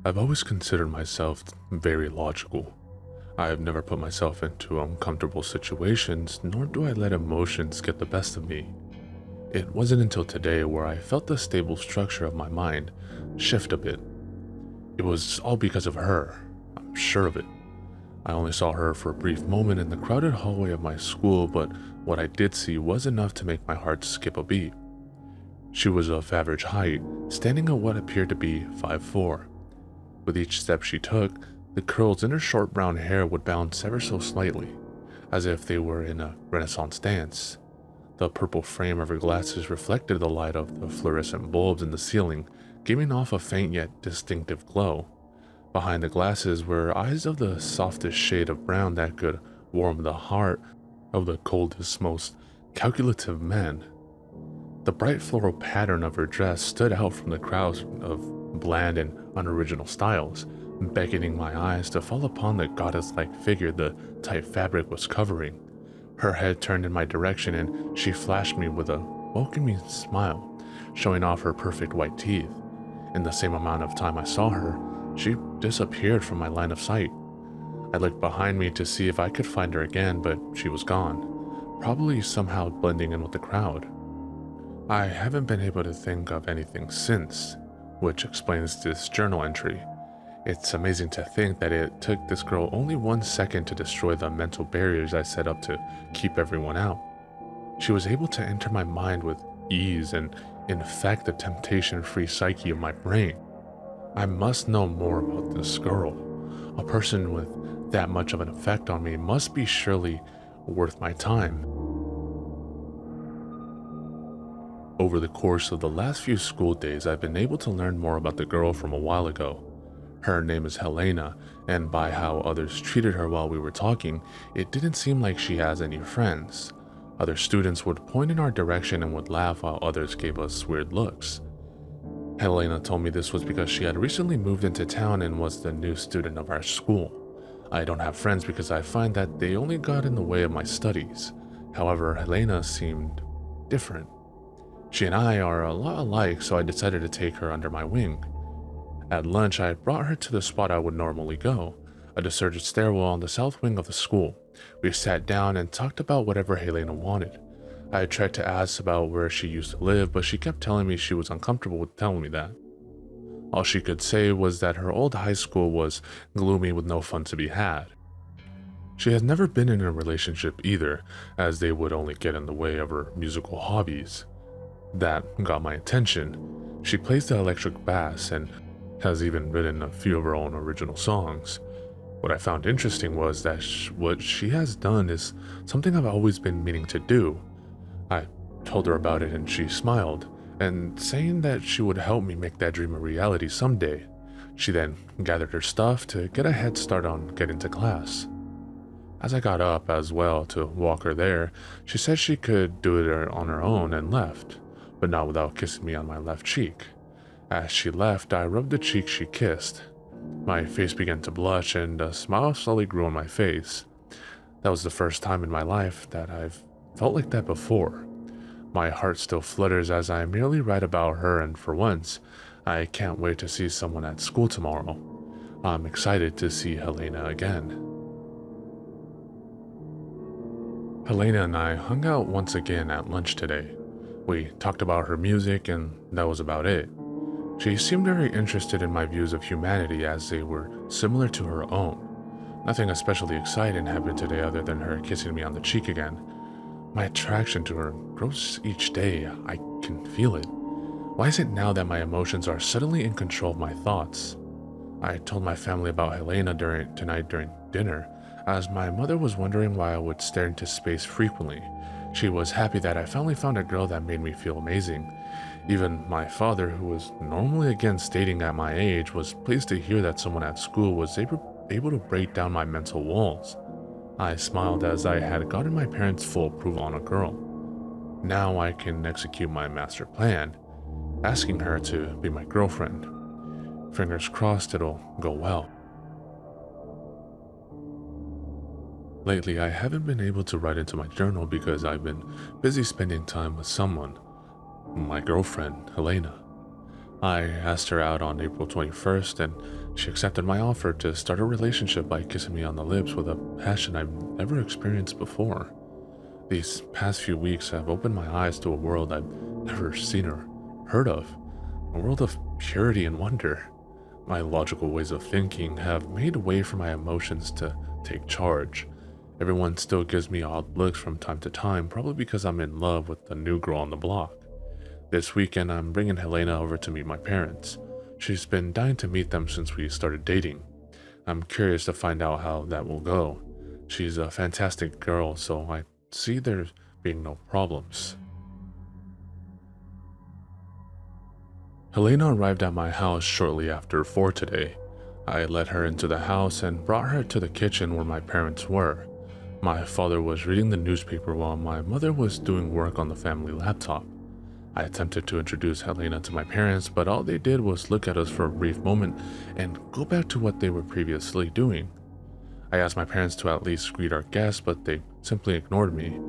I've always considered myself very logical. I have never put myself into uncomfortable situations, nor do I let emotions get the best of me. It wasn't until today where I felt the stable structure of my mind shift a bit. It was all because of her. I'm sure of it. I only saw her for a brief moment in the crowded hallway of my school, but what I did see was enough to make my heart skip a beat. She was of average height, standing at what appeared to be 5'4". With each step she took, the curls in her short brown hair would bounce ever so slightly, as if they were in a Renaissance dance. The purple frame of her glasses reflected the light of the fluorescent bulbs in the ceiling, giving off a faint yet distinctive glow. Behind the glasses were eyes of the softest shade of brown that could warm the heart of the coldest, most calculative men. The bright floral pattern of her dress stood out from the crowd of bland and unoriginal styles, beckoning my eyes to fall upon the goddess-like figure the tight fabric was covering. Her head turned in my direction and she flashed me with a welcoming smile, showing off her perfect white teeth. In the same amount of time I saw her, she disappeared from my line of sight. I looked behind me to see if I could find her again, but she was gone, probably somehow blending in with the crowd. I haven't been able to think of anything since, which explains this journal entry. It's amazing to think that it took this girl only 1 second to destroy the mental barriers I set up to keep everyone out. She was able to enter my mind with ease and infect the temptation-free psyche of my brain. I must know more about this girl. A person with that much of an effect on me must be surely worth my time. Over the course of the last few school days, I've been able to learn more about the girl from a while ago. Her name is Helena, and by how others treated her while we were talking, it didn't seem like she has any friends. Other students would point in our direction and would laugh while others gave us weird looks. Helena told me this was because she had recently moved into town and was the new student of our school. I don't have friends because I find that they only got in the way of my studies. However, Helena seemed different. She and I are a lot alike, so I decided to take her under my wing. At lunch, I brought her to the spot I would normally go, a deserted stairwell on the south wing of the school. We sat down and talked about whatever Helena wanted. I had tried to ask about where she used to live, but she kept telling me she was uncomfortable with telling me that. All she could say was that her old high school was gloomy with no fun to be had. She has never been in a relationship either, as they would only get in the way of her musical hobbies. That got my attention. She plays the electric bass and has even written a few of her own original songs. What I found interesting was that what she has done is something I've always been meaning to do. I told her about it and she smiled, and saying that she would help me make that dream a reality someday. She then gathered her stuff to get a head start on getting to class. As I got up as well to walk her there, she said she could do it on her own and left, but not without kissing me on my left cheek. As she left, I rubbed the cheek she kissed. My face began to blush and a smile slowly grew on my face. That was the first time in my life that I've felt like that before. My heart still flutters as I merely write about her, and for once, I can't wait to see someone at school tomorrow. I'm excited to see Helena again. Helena and I hung out once again at lunch today. We talked about her music and that was about it. She seemed very interested in my views of humanity as they were similar to her own. Nothing especially exciting happened today other than her kissing me on the cheek again. My attraction to her grows each day. I can feel it. Why is it now that my emotions are suddenly in control of my thoughts? I told my family about Helena tonight during dinner, as my mother was wondering why I would stare into space frequently. She was happy that I finally found a girl that made me feel amazing. Even my father, who was normally against dating at my age, was pleased to hear that someone at school was able to break down my mental walls. I smiled as I had gotten my parents' full approval on a girl. Now I can execute my master plan, asking her to be my girlfriend. Fingers crossed it'll go well. Lately, I haven't been able to write into my journal because I've been busy spending time with someone, my girlfriend, Helena. I asked her out on April 21st, and she accepted my offer to start a relationship by kissing me on the lips with a passion I've never experienced before. These past few weeks have opened my eyes to a world I've never seen or heard of, a world of purity and wonder. My logical ways of thinking have made way for my emotions to take charge. Everyone still gives me odd looks from time to time, probably because I'm in love with the new girl on the block. This weekend, I'm bringing Helena over to meet my parents. She's been dying to meet them since we started dating. I'm curious to find out how that will go. She's a fantastic girl, so I see there being no problems. Helena arrived at my house shortly after 4 today. I led her into the house and brought her to the kitchen where my parents were. My father was reading the newspaper while my mother was doing work on the family laptop. I attempted to introduce Helena to my parents, but all they did was look at us for a brief moment and go back to what they were previously doing. I asked my parents to at least greet our guests, but they simply ignored me.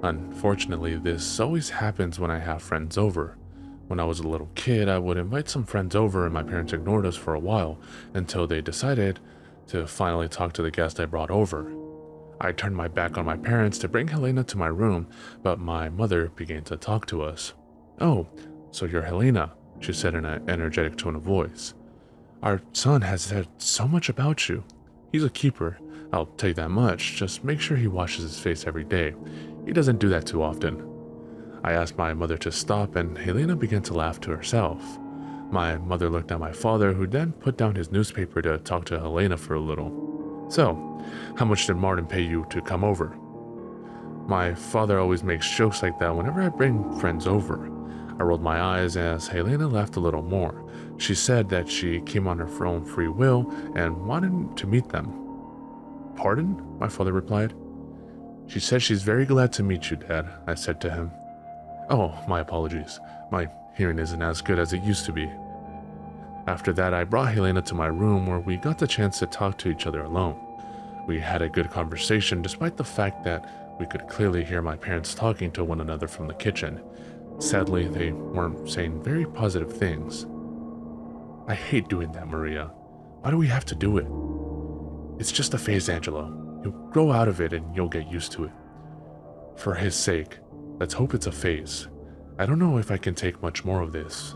Unfortunately, this always happens when I have friends over. When I was a little kid, I would invite some friends over and my parents ignored us for a while until they decided to finally talk to the guest I brought over. I turned my back on my parents to bring Helena to my room, but my mother began to talk to us. "Oh, so you're Helena," she said in an energetic tone of voice. "Our son has said so much about you. He's a keeper, I'll tell you that much. Just make sure he washes his face every day. He doesn't do that too often." I asked my mother to stop, and Helena began to laugh to herself. My mother looked at my father, who then put down his newspaper to talk to Helena for a little. "So, how much did Martin pay you to come over?" My father always makes jokes like that whenever I bring friends over. I rolled my eyes as Helena laughed a little more. She said that she came on her own free will and wanted to meet them. "Pardon?" my father replied. "She said she's very glad to meet you, Dad," I said to him. "Oh, my apologies. My hearing isn't as good as it used to be." After that, I brought Helena to my room where we got the chance to talk to each other alone. We had a good conversation despite the fact that we could clearly hear my parents talking to one another from the kitchen. Sadly, they weren't saying very positive things. "I hate doing that, Maria. Why do we have to do it?" "It's just a phase, Angelo. You'll grow out of it and you'll get used to it." "For his sake, let's hope it's a phase. I don't know if I can take much more of this."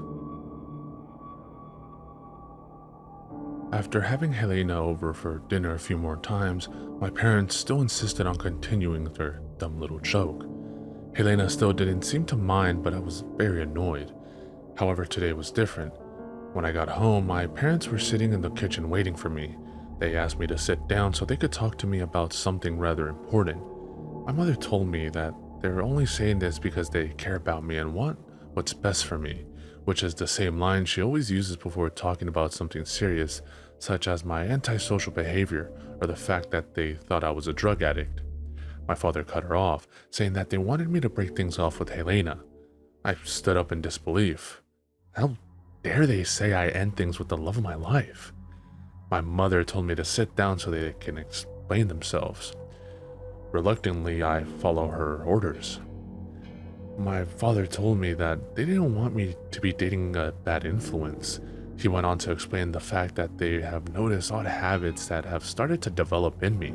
After having Helena over for dinner a few more times, my parents still insisted on continuing their dumb little joke. Helena still didn't seem to mind, but I was very annoyed. However, today was different. When I got home, my parents were sitting in the kitchen waiting for me. They asked me to sit down so they could talk to me about something rather important. My mother told me that they're only saying this because they care about me and want what's best for me, which is the same line she always uses before talking about something serious, such as my antisocial behavior or the fact that they thought I was a drug addict. My father cut her off, saying that they wanted me to break things off with Helena. I stood up in disbelief. How dare they say I end things with the love of my life? My mother told me to sit down so they can explain themselves. Reluctantly, I follow her orders. My father told me that they didn't want me to be dating a bad influence. He went on to explain the fact that they have noticed odd habits that have started to develop in me.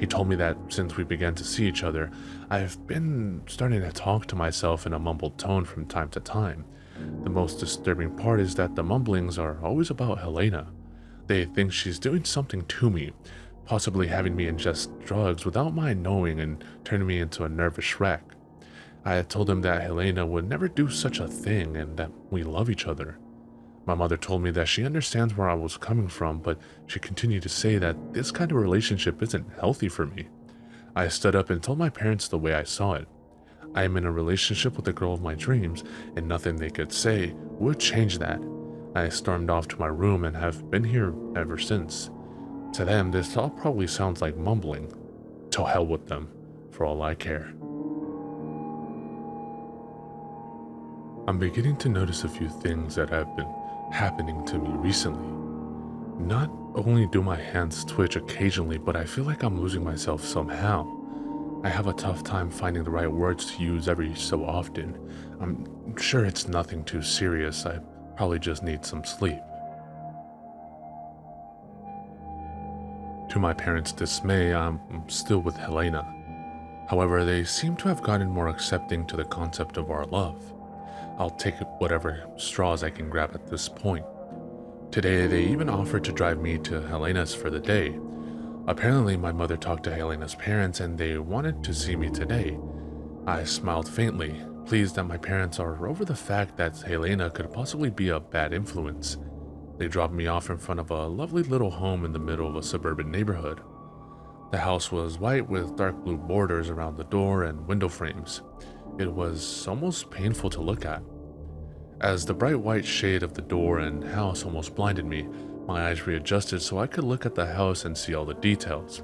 He told me that since we began to see each other, I've been starting to talk to myself in a mumbled tone from time to time. The most disturbing part is that the mumblings are always about Helena. They think she's doing something to me, possibly having me ingest drugs without my knowing and turning me into a nervous wreck. I had told him that Helena would never do such a thing and that we love each other. My mother told me that she understands where I was coming from, but she continued to say that this kind of relationship isn't healthy for me. I stood up and told my parents the way I saw it. I am in a relationship with the girl of my dreams, and nothing they could say would change that. I stormed off to my room and have been here ever since. To them, this all probably sounds like mumbling. To hell with them, for all I care. I'm beginning to notice a few things that have been happening to me recently. Not only do my hands twitch occasionally, but I feel like I'm losing myself somehow. I have a tough time finding the right words to use every so often. I'm sure it's nothing too serious. I've Probably just need some sleep. To my parents' dismay, I'm still with Helena. However, they seem to have gotten more accepting to the concept of our love. I'll take whatever straws I can grab at this point. Today, they even offered to drive me to Helena's for the day. Apparently, my mother talked to Helena's parents and they wanted to see me today. I smiled faintly, pleased that my parents are over the fact that Helena could possibly be a bad influence. They dropped me off in front of a lovely little home in the middle of a suburban neighborhood. The house was white with dark blue borders around the door and window frames. It was almost painful to look at. As the bright white shade of the door and house almost blinded me, my eyes readjusted so I could look at the house and see all the details.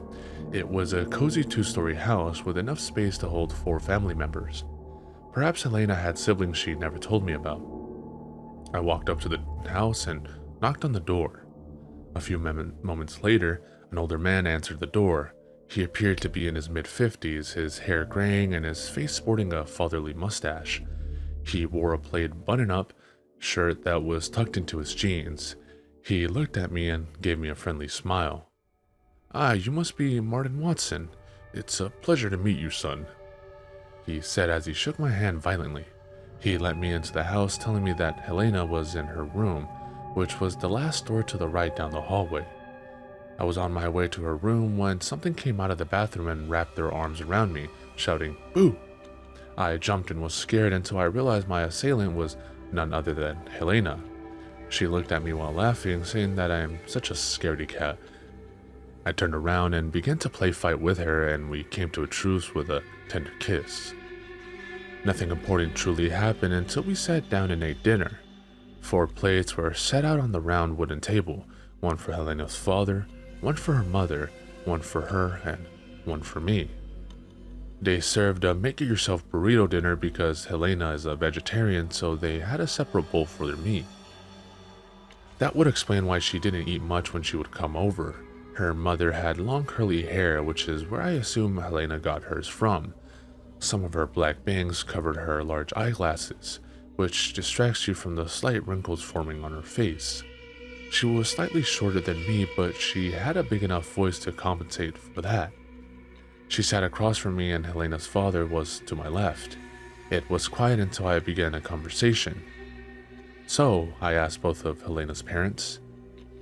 It was a cozy 2-story house with enough space to hold 4 family members. Perhaps Helena had siblings she never told me about. I walked up to the house and knocked on the door. A few moments later, an older man answered the door. He appeared to be in his mid-50s, his hair graying and his face sporting a fatherly mustache. He wore a plaid button-up shirt that was tucked into his jeans. He looked at me and gave me a friendly smile. "Ah, you must be Martin Watson. It's a pleasure to meet you, son," he said as he shook my hand violently. He let me into the house, telling me that Helena was in her room, which was the last door to the right down the hallway. I was on my way to her room when something came out of the bathroom and wrapped their arms around me, shouting, "Boo!" I jumped and was scared until I realized my assailant was none other than Helena. She looked at me while laughing, saying that I am such a scaredy cat. I turned around and began to play fight with her, and we came to a truce with a tender kiss. Nothing important truly happened until we sat down and ate dinner. 4 plates were set out on the round wooden table, one for Helena's father, one for her mother, one for her, and one for me. They served a make-it-yourself burrito dinner because Helena is a vegetarian, so they had a separate bowl for their meat. That would explain why she didn't eat much when she would come over. Her mother had long curly hair, which is where I assume Helena got hers from. Some of her black bangs covered her large eyeglasses, which distracts you from the slight wrinkles forming on her face. She was slightly shorter than me, but she had a big enough voice to compensate for that. She sat across from me and Helena's father was to my left. It was quiet until I began a conversation. "So," I asked both of Helena's parents,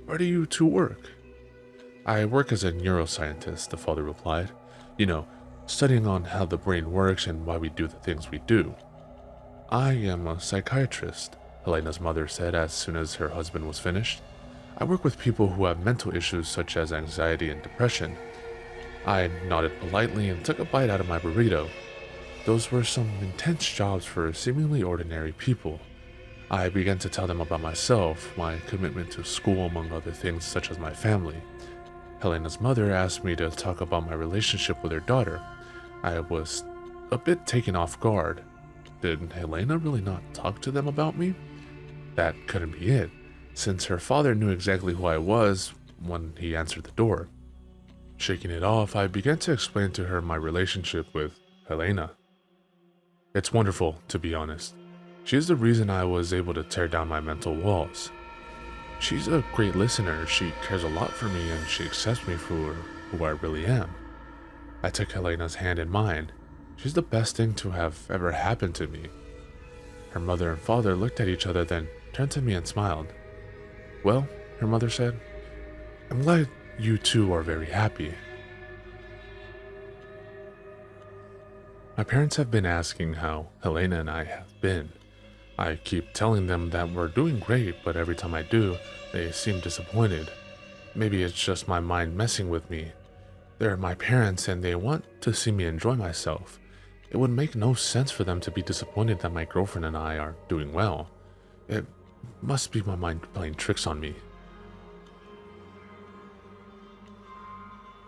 "where do you two work?" "I work as a neuroscientist," the father replied. Studying on how the brain works and why we do the things we do." "I am a psychiatrist," Helena's mother said as soon as her husband was finished. "I work with people who have mental issues such as anxiety and depression." I nodded politely and took a bite out of my burrito. Those were some intense jobs for seemingly ordinary people. I began to tell them about myself, my commitment to school, among other things such as my family. Helena's mother asked me to talk about my relationship with her daughter. I was a bit taken off guard. Did Helena really not talk to them about me? That couldn't be it, since her father knew exactly who I was when he answered the door. Shaking it off, I began to explain to her my relationship with Helena. It's wonderful, to be honest. She's the reason I was able to tear down my mental walls. She's a great listener, she cares a lot for me, and she accepts me for who I really am. I took Helena's hand in mine. She's the best thing to have ever happened to me. Her mother and father looked at each other, then turned to me and smiled. "Well," her mother said, "I'm glad you two are very happy." My parents have been asking how Helena and I have been. I keep telling them that we're doing great, but every time I do, they seem disappointed. Maybe it's just my mind messing with me. They're my parents and they want to see me enjoy myself. It would make no sense for them to be disappointed that my girlfriend and I are doing well. It must be my mind playing tricks on me.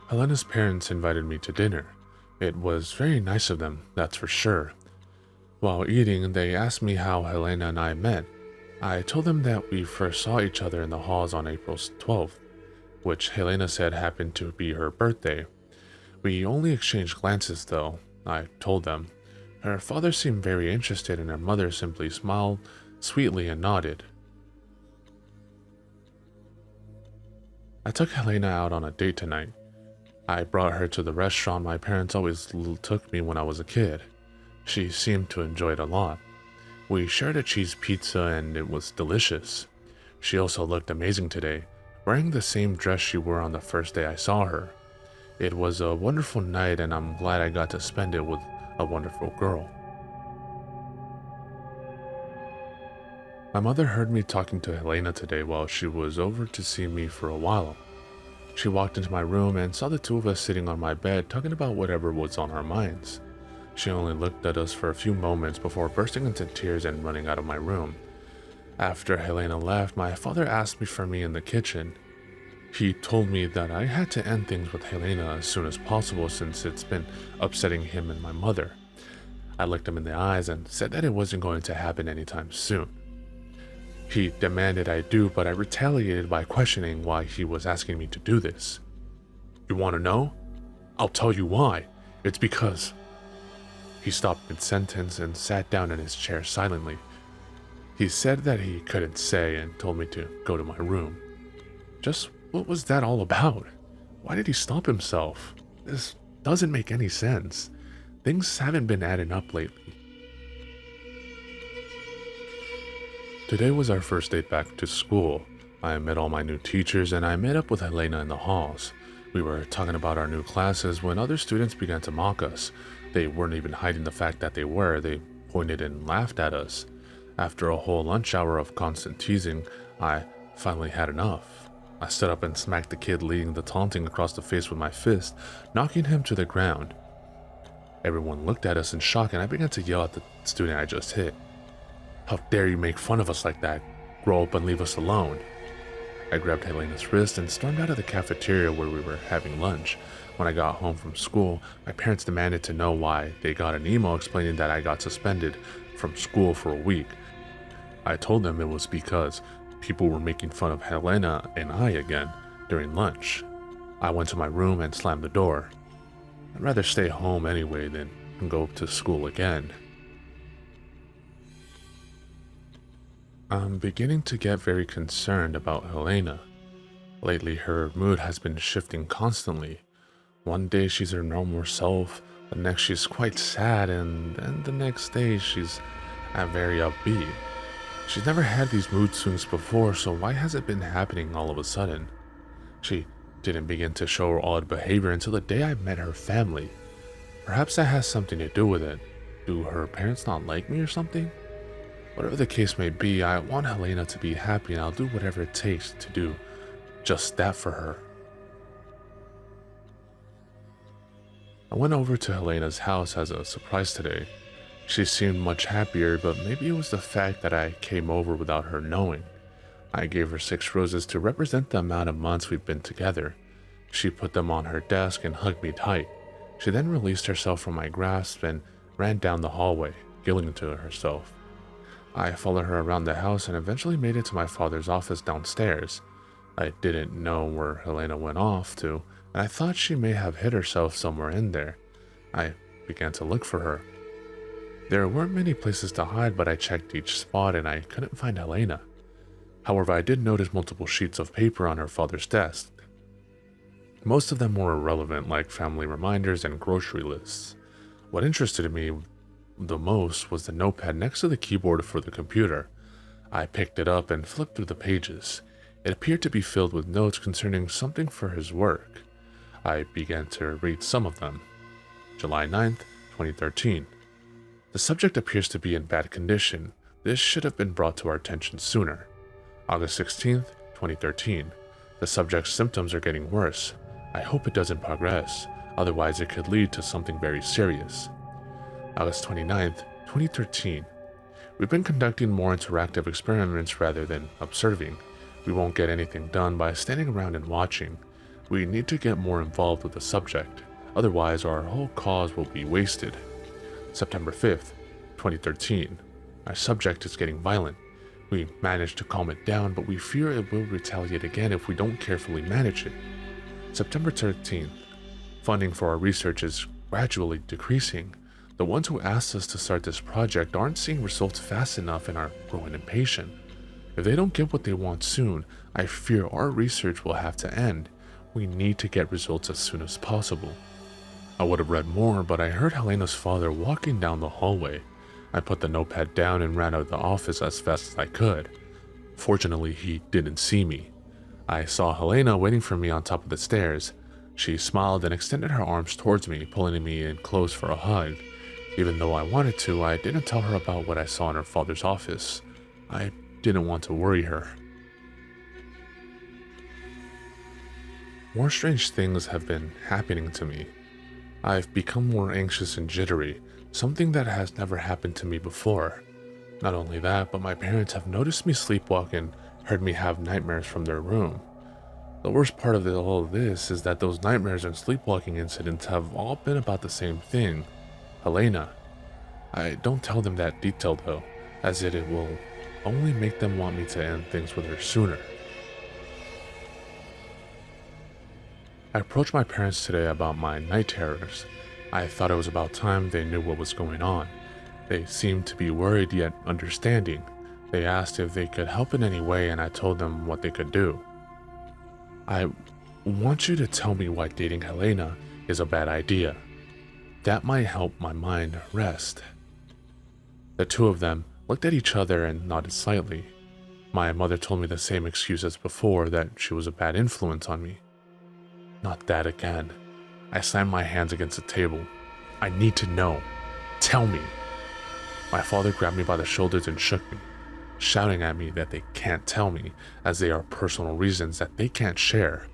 Helena's parents invited me to dinner. It was very nice of them, that's for sure. While eating, they asked me how Helena and I met. I told them that we first saw each other in the halls on April 12th, which Helena said happened to be her birthday. We only exchanged glances though, I told them. Her father seemed very interested and her mother simply smiled sweetly and nodded. I took Helena out on a date tonight. I brought her to the restaurant my parents always took me when I was a kid. She seemed to enjoy it a lot. We shared a cheese pizza and it was delicious. She also looked amazing today, wearing the same dress she wore on the first day I saw her. It was a wonderful night and I'm glad I got to spend it with a wonderful girl. My mother heard me talking to Helena today while she was over to see me for a while. She walked into my room and saw the two of us sitting on my bed talking about whatever was on our minds. She only looked at us for a few moments before bursting into tears and running out of my room. After Helena left, my father asked me for me in the kitchen. He told me that I had to end things with Helena as soon as possible since it's been upsetting him and my mother. I looked him in the eyes and said that it wasn't going to happen anytime soon. He demanded I do, but I retaliated by questioning why he was asking me to do this. "You want to know? I'll tell you why. It's because..." He stopped mid-sentence and sat down in his chair silently. He said that he couldn't say and told me to go to my room. Just what was that all about? Why did he stop himself? This doesn't make any sense. Things haven't been adding up lately. Today was our first date back to school. I met all my new teachers and I met up with Helena in the halls. We were talking about our new classes when other students began to mock us. They weren't even hiding the fact that they were. They pointed and laughed at us. After a whole lunch hour of constant teasing, I finally had enough. I stood up and smacked the kid leading the taunting across the face with my fist, knocking him to the ground. Everyone looked at us in shock and I began to yell at the student I just hit. "How dare you make fun of us like that? Grow up and leave us alone." I grabbed Helena's wrist and stormed out of the cafeteria where we were having lunch. When I got home from school, my parents demanded to know why they got an email explaining that I got suspended from school for a week. I told them it was because people were making fun of Helena and I again during lunch. I went to my room and slammed the door. I'd rather stay home anyway than go to school again. I'm beginning to get very concerned about Helena. Lately, her mood has been shifting constantly. One day she's her normal self, the next she's quite sad, and then the next day she's very upbeat. She's never had these mood swings before, so why has it been happening all of a sudden? She didn't begin to show her odd behavior until the day I met her family. Perhaps that has something to do with it. Do her parents not like me or something? Whatever the case may be, I want Helena to be happy and I'll do whatever it takes to do just that for her. I went over to Helena's house as a surprise today. She seemed much happier, but maybe it was the fact that I came over without her knowing. I gave her 6 roses to represent the amount of months we've been together. She put them on her desk and hugged me tight. She then released herself from my grasp and ran down the hallway, giggling to herself. I followed her around the house and eventually made it to my father's office downstairs. I didn't know where Helena went off to, and I thought she may have hid herself somewhere in there. I began to look for her. There weren't many places to hide, but I checked each spot and I couldn't find Helena. However, I did notice multiple sheets of paper on her father's desk. Most of them were irrelevant, like family reminders and grocery lists. What interested me the most was the notepad next to the keyboard for the computer. I picked it up and flipped through the pages. It appeared to be filled with notes concerning something for his work. I began to read some of them. July 9th, 2013. The subject appears to be in bad condition. This should have been brought to our attention sooner. August 16th, 2013. The subject's symptoms are getting worse. I hope it doesn't progress, otherwise it could lead to something very serious. August 29th, 2013. We've been conducting more interactive experiments rather than observing. We won't get anything done by standing around and watching. We need to get more involved with the subject, otherwise our whole cause will be wasted. September 5th, 2013. Our subject is getting violent. We managed to calm it down, but we fear it will retaliate again if we don't carefully manage it. September 13th. Funding for our research is gradually decreasing. The ones who asked us to start this project aren't seeing results fast enough and are growing impatient. If they don't get what they want soon, I fear our research will have to end. We need to get results as soon as possible. I would have read more, but I heard Helena's father walking down the hallway. I put the notepad down and ran out of the office as fast as I could. Fortunately, he didn't see me. I saw Helena waiting for me on top of the stairs. She smiled and extended her arms towards me, pulling me in close for a hug. Even though I wanted to, I didn't tell her about what I saw in her father's office. I didn't want to worry her. More strange things have been happening to me. I've become more anxious and jittery, something that has never happened to me before. Not only that, but my parents have noticed me sleepwalk and heard me have nightmares from their room. The worst part of all of this is that those nightmares and sleepwalking incidents have all been about the same thing, Helena. I don't tell them that detail though, as it will only make them want me to end things with her sooner. I approached my parents today about my night terrors. I thought it was about time they knew what was going on. They seemed to be worried yet understanding. They asked if they could help in any way, and I told them what they could do. I want you to tell me why dating Helena is a bad idea. That might help my mind rest. The two of them looked at each other and nodded slightly. My mother told me the same excuse as before, that she was a bad influence on me. Not that again. I slammed my hands against the table. I need to know. Tell me. My father grabbed me by the shoulders and shook me, shouting at me that they can't tell me, as they are personal reasons that they can't share.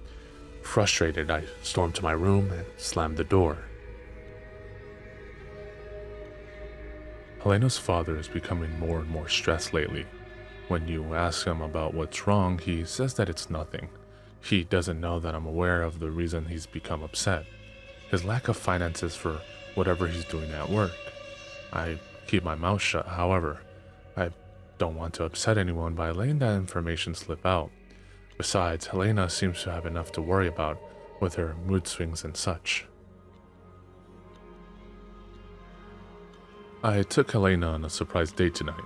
Frustrated, I stormed to my room and slammed the door. Helena's father is becoming more and more stressed lately. When you ask him about what's wrong, he says that it's nothing. He doesn't know that I'm aware of the reason he's become upset. His lack of finances for whatever he's doing at work. I keep my mouth shut, however. I don't want to upset anyone by letting that information slip out. Besides, Helena seems to have enough to worry about with her mood swings and such. I took Helena on a surprise date tonight.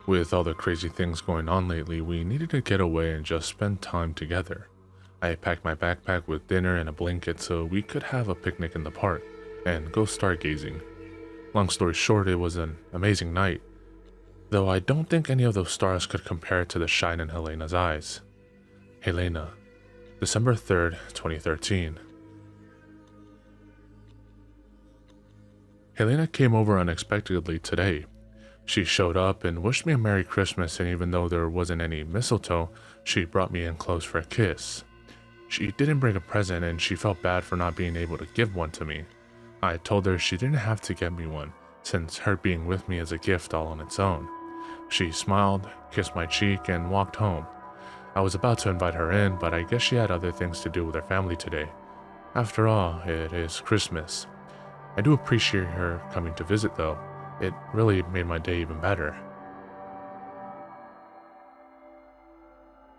With all the crazy things going on lately, we needed to get away and just spend time together. I packed my backpack with dinner and a blanket so we could have a picnic in the park and go stargazing. Long story short, it was an amazing night, though I don't think any of those stars could compare to the shine in Helena's eyes. Helena, December 3rd, 2013. Helena came over unexpectedly today. She showed up and wished me a Merry Christmas, and even though there wasn't any mistletoe, she brought me in close for a kiss. She didn't bring a present, and she felt bad for not being able to give one to me. I told her she didn't have to get me one, since her being with me is a gift all on its own. She smiled, kissed my cheek, and walked home. I was about to invite her in, but I guess she had other things to do with her family today. After all, it is Christmas. I do appreciate her coming to visit though. It really made my day even better.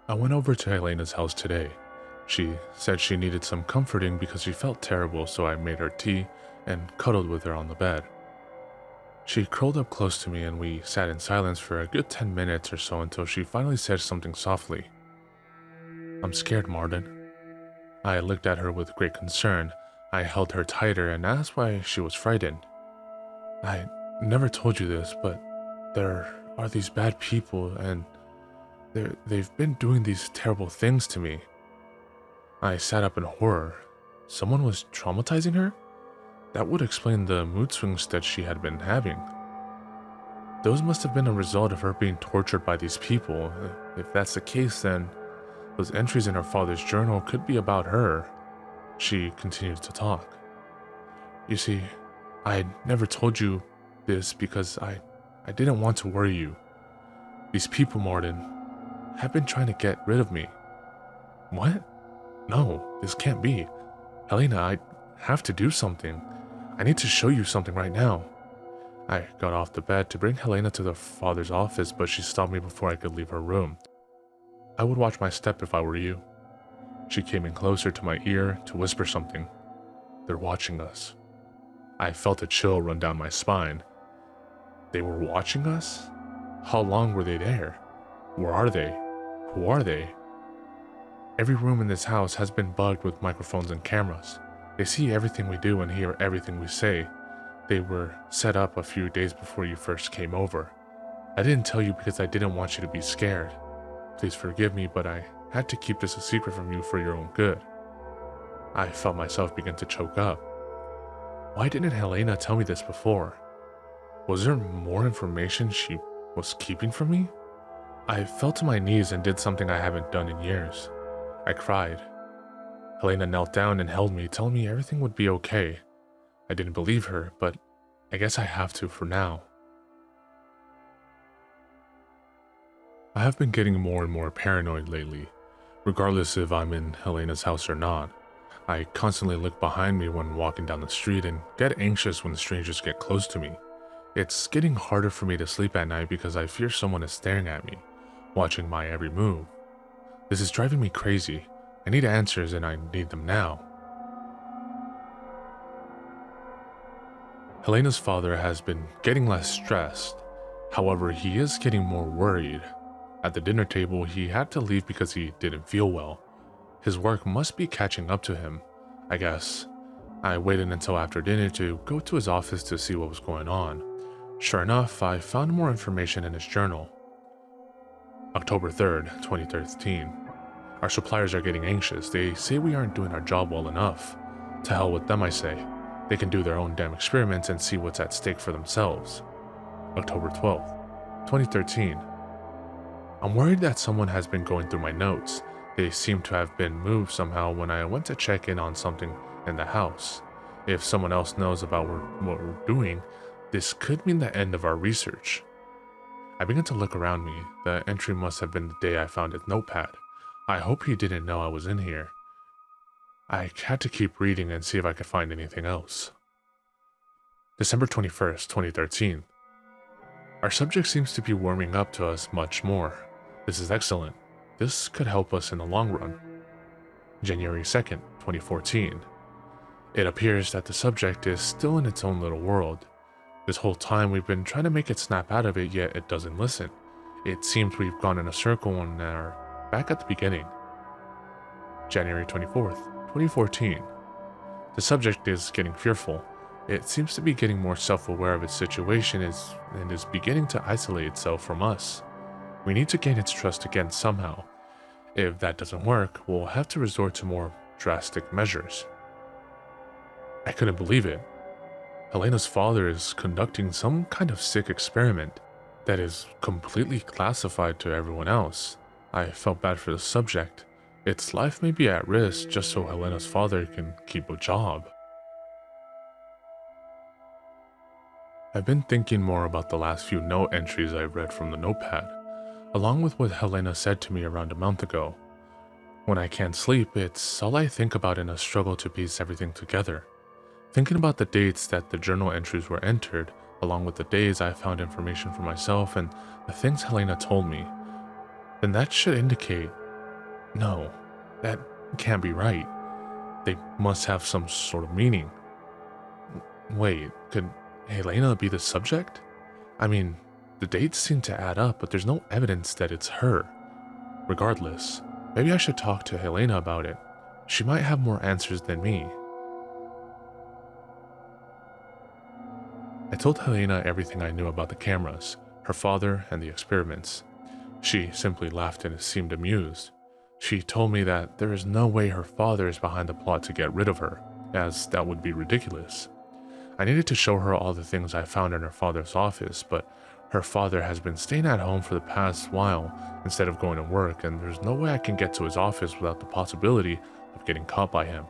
I went over to Helena's house today. She said she needed some comforting because she felt terrible, so I made her tea and cuddled with her on the bed. She curled up close to me and we sat in silence for a good 10 minutes or so until she finally said something softly. "I'm scared, Martin." I looked at her with great concern. I held her tighter and asked why she was frightened. "I never told you this, but there are these bad people and they've been doing these terrible things to me." I sat up in horror. Someone was traumatizing her? That would explain the mood swings that she had been having. Those must have been a result of her being tortured by these people. If that's the case, then those entries in her father's journal could be about her. She continued to talk. "You see, I never told you this because I didn't want to worry you. These people, Martin, have been trying to get rid of me." "What? No, this can't be. Helena, I have to do something. I need to show you something right now." I got off the bed to bring Helena to the father's office, but she stopped me before I could leave her room. "I would watch my step if I were you." She came in closer to my ear to whisper something. "They're watching us." I felt a chill run down my spine. They were watching us? How long were they there? Where are they? Who are they? Every room in this house has been bugged with microphones and cameras. They see everything we do and hear everything we say. They were set up a few days before you first came over. I didn't tell you because I didn't want you to be scared. Please forgive me, but I had to keep this a secret from you for your own good. I felt myself begin to choke up. Why didn't Helena tell me this before? Was there more information she was keeping from me? I fell to my knees and did something I haven't done in years. I cried. Helena knelt down and held me, telling me everything would be okay. I didn't believe her, but I guess I have to for now. I have been getting more and more paranoid lately, regardless if I'm in Helena's house or not. I constantly look behind me when walking down the street and get anxious when strangers get close to me. It's getting harder for me to sleep at night because I fear someone is staring at me, watching my every move. This is driving me crazy. I need answers and I need them now. Helena's father has been getting less stressed. However, he is getting more worried. At the dinner table, he had to leave because he didn't feel well. His work must be catching up to him, I guess. I waited until after dinner to go to his office to see what was going on. Sure enough, I found more information in his journal. October 3rd, 2013. Our suppliers are getting anxious. They say we aren't doing our job well enough. To hell with them, I say. They can do their own damn experiments and see what's at stake for themselves. October 12th, 2013. I'm worried that someone has been going through my notes. They seem to have been moved somehow when I went to check in on something in the house. If someone else knows about what we're doing, this could mean the end of our research. I began to look around me. The entry must have been the day I found his notepad. I hope he didn't know I was in here. I had to keep reading and see if I could find anything else. December 21st, 2013. Our subject seems to be warming up to us much more. This is excellent. This could help us in the long run. January 2nd, 2014. It appears that the subject is still in its own little world. This whole time we've been trying to make it snap out of it, yet it doesn't listen. It seems we've gone in a circle and are back at the beginning. January 24th, 2014. The subject is getting fearful. It seems to be getting more self-aware of its situation and is beginning to isolate itself from us. We need to gain its trust again somehow. If that doesn't work, we'll have to resort to more drastic measures. I couldn't believe it. Helena's father is conducting some kind of sick experiment that is completely classified to everyone else. I felt bad for the subject. Its life may be at risk just so Helena's father can keep a job. I've been thinking more about the last few note entries I read from the notepad, along with what Helena said to me around a month ago. When I can't sleep, it's all I think about in a struggle to piece everything together. Thinking about the dates that the journal entries were entered, along with the days I found information for myself and the things Helena told me, then that should indicate, no, that can't be right. They must have some sort of meaning. Wait, could Helena be the subject? I mean, the dates seem to add up, but there's no evidence that it's her. Regardless, maybe I should talk to Helena about it. She might have more answers than me. I told Helena everything I knew about the cameras, her father, and the experiments. She simply laughed and seemed amused. She told me that there is no way her father is behind the plot to get rid of her, as that would be ridiculous. I needed to show her all the things I found in her father's office, but her father has been staying at home for the past while instead of going to work, and there's no way I can get to his office without the possibility of getting caught by him.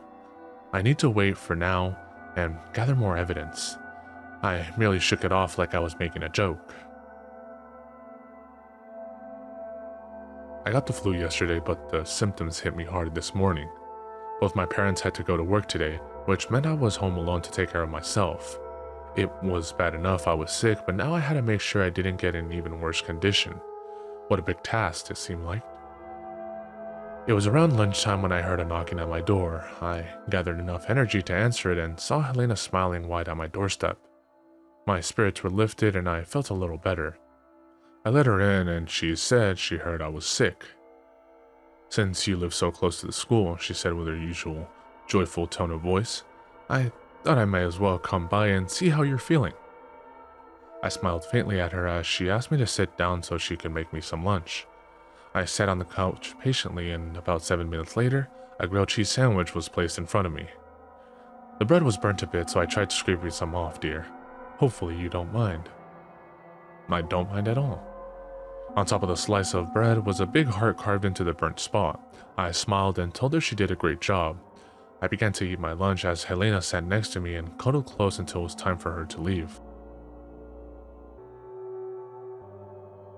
I need to wait for now and gather more evidence. I merely shook it off like I was making a joke. I got the flu yesterday, but the symptoms hit me hard this morning. Both my parents had to go to work today, which meant I was home alone to take care of myself. It was bad enough I was sick, but now I had to make sure I didn't get in even worse condition. What a big task it seemed like. It was around lunchtime when I heard a knocking at my door. I gathered enough energy to answer it and saw Helena smiling wide at my doorstep. My spirits were lifted and I felt a little better. I let her in and she said she heard I was sick. Since you live so close to the school, she said with her usual joyful tone of voice, I thought I may as well come by and see how you're feeling. I smiled faintly at her as she asked me to sit down so she could make me some lunch. I sat on the couch patiently, and about 7 minutes later, a grilled cheese sandwich was placed in front of me. The bread was burnt a bit, so I tried to scrape some off, dear. Hopefully you don't mind. I don't mind at all. On top of the slice of bread was a big heart carved into the burnt spot. I smiled and told her she did a great job. I began to eat my lunch as Helena sat next to me and cuddled close until it was time for her to leave.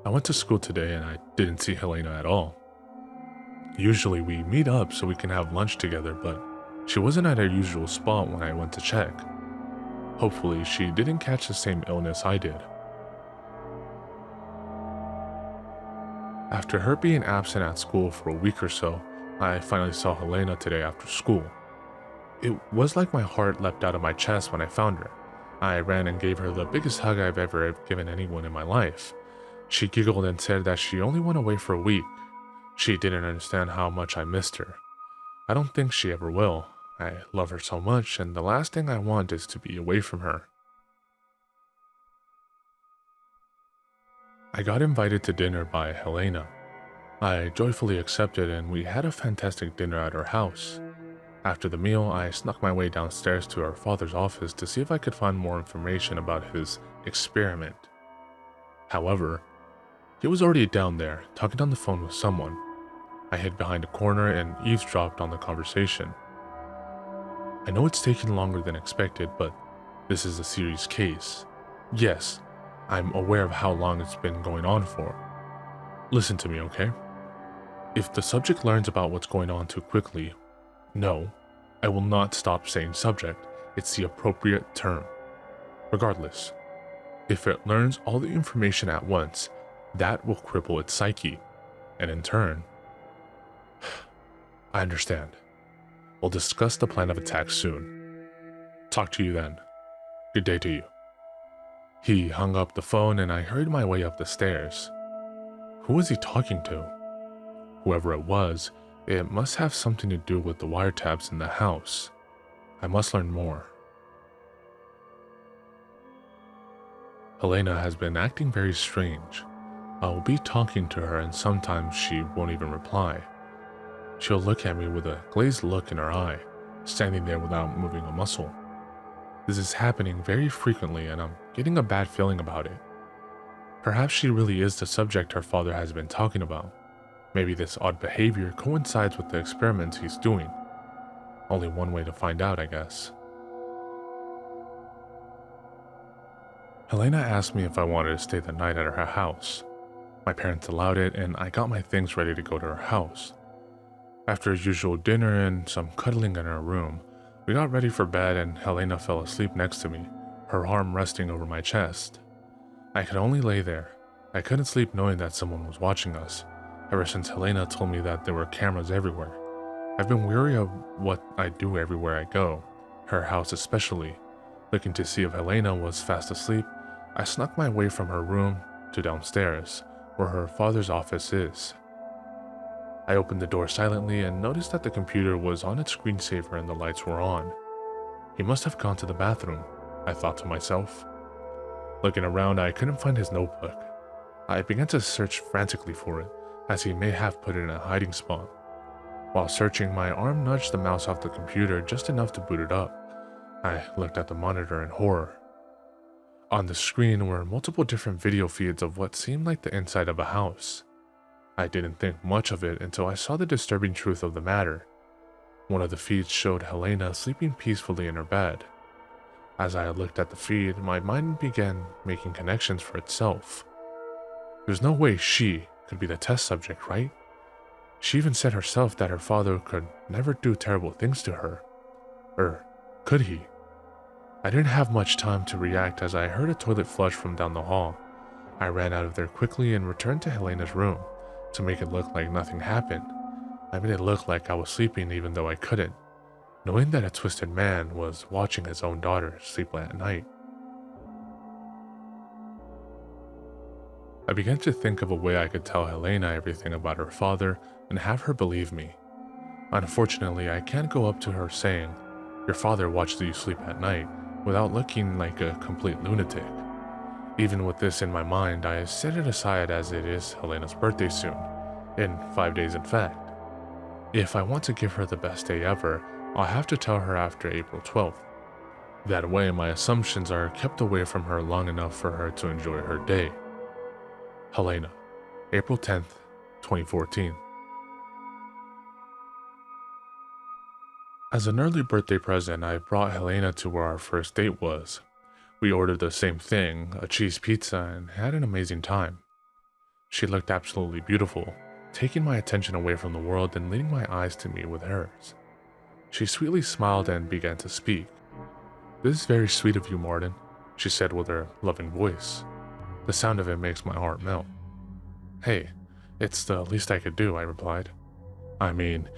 I went to school today and I didn't see Helena at all. Usually we meet up so we can have lunch together, but she wasn't at her usual spot when I went to check. Hopefully she didn't catch the same illness I did. After her being absent at school for a week or so, I finally saw Helena today after school. It was like my heart leapt out of my chest when I found her. I ran and gave her the biggest hug I've ever given anyone in my life. She giggled and said that she only went away for a week. She didn't understand how much I missed her. I don't think she ever will. I love her so much, and the last thing I want is to be away from her. I got invited to dinner by Helena. I joyfully accepted, and we had a fantastic dinner at her house. After the meal, I snuck my way downstairs to her father's office to see if I could find more information about his experiment. However, he was already down there, talking on the phone with someone. I hid behind a corner and eavesdropped on the conversation. I know it's taken longer than expected, but this is a serious case. Yes, I'm aware of how long it's been going on for. Listen to me, okay? If the subject learns about what's going on too quickly, no, I will not stop saying subject. It's the appropriate term. Regardless, if it learns all the information at once, that will cripple its psyche, and in turn, I understand. We'll discuss the plan of attack soon. Talk to you then. Good day to you. He hung up the phone and I hurried my way up the stairs. Who was he talking to? Whoever it was, it must have something to do with the wiretaps in the house. I must learn more. Helena has been acting very strange. I'll be talking to her and sometimes she won't even reply. She'll look at me with a glazed look in her eye, standing there without moving a muscle. This is happening very frequently and I'm getting a bad feeling about it. Perhaps she really is the subject her father has been talking about. Maybe this odd behavior coincides with the experiments he's doing. Only one way to find out, I guess. Helena asked me if I wanted to stay the night at her house. My parents allowed it and I got my things ready to go to her house. After a usual dinner and some cuddling in her room, we got ready for bed and Helena fell asleep next to me, her arm resting over my chest. I could only lay there. I couldn't sleep knowing that someone was watching us, ever since Helena told me that there were cameras everywhere. I've been weary of what I do everywhere I go, her house especially. Looking to see if Helena was fast asleep, I snuck my way from her room to downstairs, where her father's office is. I opened the door silently and noticed that the computer was on its screensaver and the lights were on. He must have gone to the bathroom, I thought to myself. Looking around, I couldn't find his notebook. I began to search frantically for it, as he may have put it in a hiding spot. While searching, my arm nudged the mouse off the computer just enough to boot it up. I looked at the monitor in horror. On the screen were multiple different video feeds of what seemed like the inside of a house. I didn't think much of it until I saw the disturbing truth of the matter. One of the feeds showed Helena sleeping peacefully in her bed. As I looked at the feed, my mind began making connections for itself. There's no way she could be the test subject, right? She even said herself that her father could never do terrible things to her. Or could he? I didn't have much time to react as I heard a toilet flush from down the hall. I ran out of there quickly and returned to Helena's room to make it look like nothing happened. I made it look like I was sleeping even though I couldn't, knowing that a twisted man was watching his own daughter sleep at night. I began to think of a way I could tell Helena everything about her father and have her believe me. Unfortunately, I can't go up to her saying, "Your father watches you sleep at night," without looking like a complete lunatic. Even with this in my mind, I set it aside as it is Helena's birthday soon, in 5 days in fact. If I want to give her the best day ever, I'll have to tell her after April 12th. That way, my assumptions are kept away from her long enough for her to enjoy her day. Helena, April 10th, 2014. As an early birthday present, I brought Helena to where our first date was. We ordered the same thing, a cheese pizza, and had an amazing time. She looked absolutely beautiful, taking my attention away from the world and leading my eyes to meet with hers. She sweetly smiled and began to speak. "This is very sweet of you, Martin," she said with her loving voice. The sound of it makes my heart melt. "Hey, it's the least I could do," I replied. "I mean,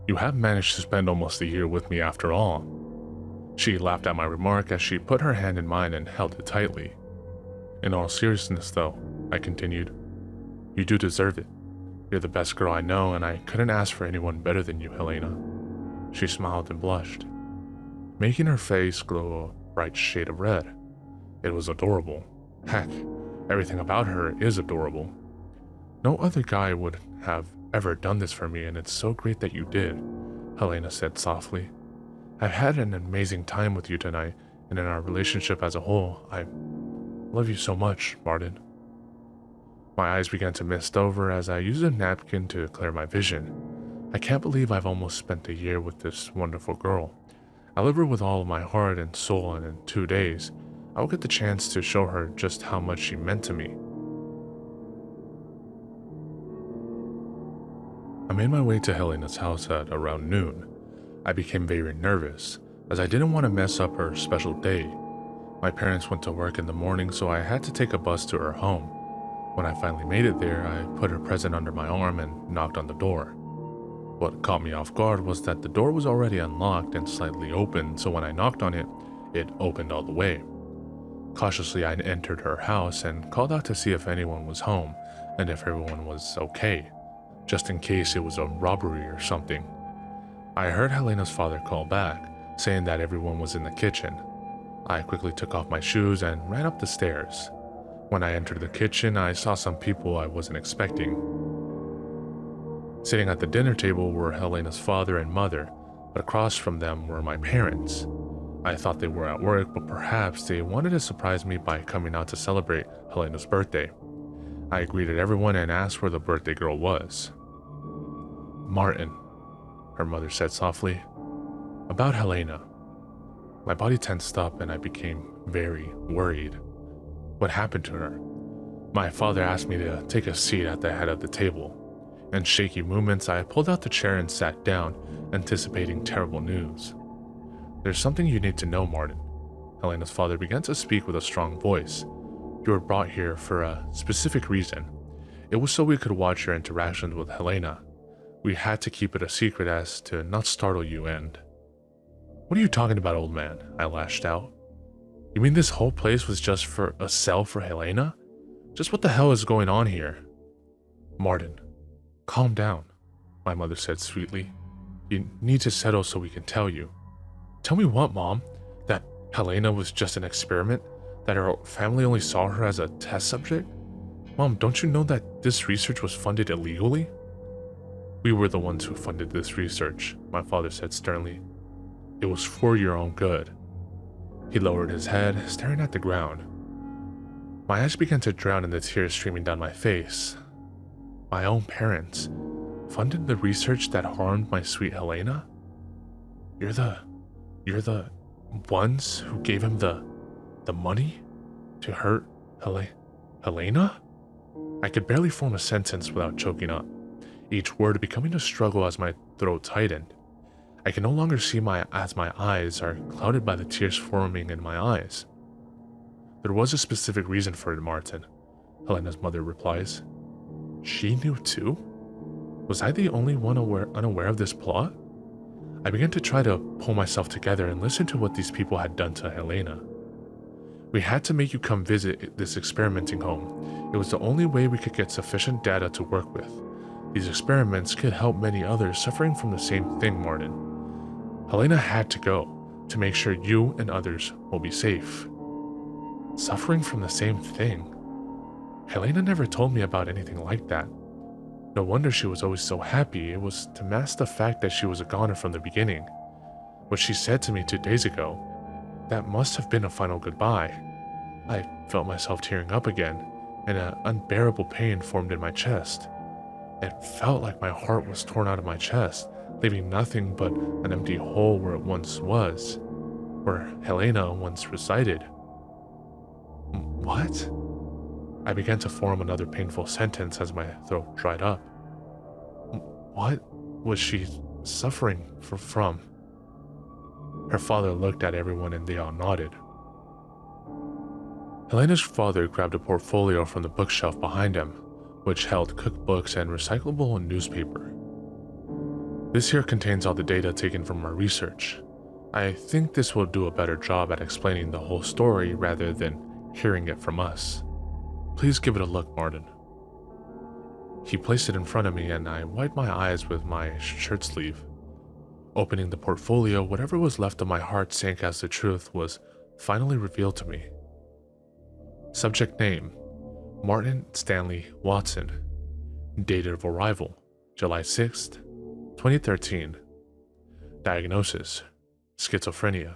you have managed to spend almost a year with me after all." She laughed at my remark as she put her hand in mine and held it tightly. "In all seriousness, though," I continued, "you do deserve it. You're the best girl I know, and I couldn't ask for anyone better than you, Helena." She smiled and blushed, making her face glow a bright shade of red. It was adorable. Heck, everything about her is adorable. No other guy would have ever done this for me, and it's so great that you did, Helena said softly. "I've had an amazing time with you tonight, and in our relationship as a whole. I love you so much, Martin." My eyes began to mist over as I used a napkin to clear my vision. I can't believe I've almost spent a year with this wonderful girl. I love her with all of my heart and soul, and in 2 days, I will get the chance to show her just how much she meant to me. I made my way to Helena's house at around noon. I became very nervous, as I didn't want to mess up her special day. My parents went to work in the morning, so I had to take a bus to her home. When I finally made it there, I put her present under my arm and knocked on the door. What caught me off guard was that the door was already unlocked and slightly open, so when I knocked on it, it opened all the way. Cautiously, I entered her house and called out to see if anyone was home and if everyone was okay, just in case it was a robbery or something. I heard Helena's father call back, saying that everyone was in the kitchen. I quickly took off my shoes and ran up the stairs. When I entered the kitchen, I saw some people I wasn't expecting. Sitting at the dinner table were Helena's father and mother, but across from them were my parents. I thought they were at work, but perhaps they wanted to surprise me by coming out to celebrate Helena's birthday. I greeted everyone and asked where the birthday girl was. "Martin," her mother said softly. "About Helena." My body tensed up and I became very worried. What happened to her? My father asked me to take a seat at the head of the table. In shaky movements, I pulled out the chair and sat down, anticipating terrible news. "There's something you need to know, Martin." Helena's father began to speak with a strong voice. "You were brought here for a specific reason. It was so we could watch your interactions with Helena. We had to keep it a secret as to not startle you and..." "What are you talking about, old man?" I lashed out. "You mean this whole place was just for a cell for Helena? Just what the hell is going on here?" "Martin, calm down," my mother said sweetly. "You need to settle so we can tell you." "Tell me what, Mom? That Helena was just an experiment? That our family only saw her as a test subject? Mom, don't you know that this research was funded illegally?" "We were the ones who funded this research," my father said sternly. "It was for your own good." He lowered his head, staring at the ground. My eyes began to drown in the tears streaming down my face. My own parents funded the research that harmed my sweet Helena? You're the ones who gave him the money to hurt Helena? I could barely form a sentence without choking up, each word becoming a struggle as my throat tightened. I can no longer see as my eyes are clouded by the tears forming in my eyes. "There was a specific reason for it, Martin," Helena's mother replies. She knew too? Was I the only one unaware of this plot? I began to try to pull myself together and listen to what these people had done to Helena. We had to make you come visit this experimenting home. It was the only way we could get sufficient data to work with. These experiments could help many others suffering from the same thing, Martin. Helena had to go to make sure you and others will be safe. Suffering from the same thing? Helena never told me about anything like that. No wonder she was always so happy. It was to mask the fact that she was a goner from the beginning. What she said to me 2 days ago, that must have been a final goodbye. I felt myself tearing up again, and an unbearable pain formed in my chest. It felt like my heart was torn out of my chest, leaving nothing but an empty hole where it once was, where Helena once resided. What? I began to form another painful sentence as my throat dried up. What was she suffering from? Her father looked at everyone and they all nodded. Helena's father grabbed a portfolio from the bookshelf behind him, which held cookbooks and recyclable newspaper. This here contains all the data taken from our research. I think this will do a better job at explaining the whole story rather than hearing it from us. Please give it a look, Martin. He placed it in front of me and I wiped my eyes with my shirt sleeve. Opening the portfolio, whatever was left of my heart sank as the truth was finally revealed to me. Subject name: Martin Stanley Watson. Date of arrival: July 6th, 2013. Diagnosis: schizophrenia.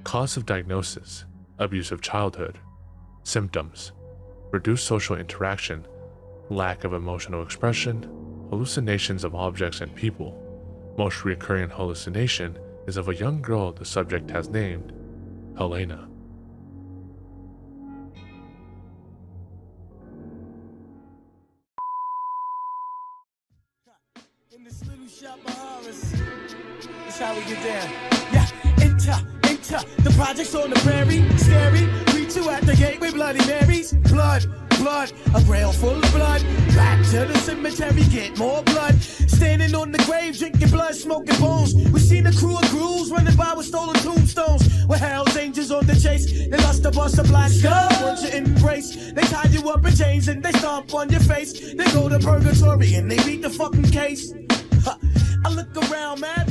Cause of diagnosis: abusive childhood. Symptoms: reduced social interaction, lack of emotional expression, hallucinations of objects and people. Most recurring hallucination is of a young girl the subject has named Helena. In this little shop of horrors, that's how we get down. Yeah, enter, the project's on the prairie, scary. Greet you at the gate with Bloody Marys. Blood, a rail full of blood. Back to the cemetery, get more blood. Standing on the grave, drinking blood, smoking bones. We seen a crew of ghouls running by with stolen tombstones. With Hell's Angels on the chase, they lost a bust of black skull. Want your embrace, they tie you up in chains and they stomp on your face. They go to purgatory and they beat the fucking case. I look around, man.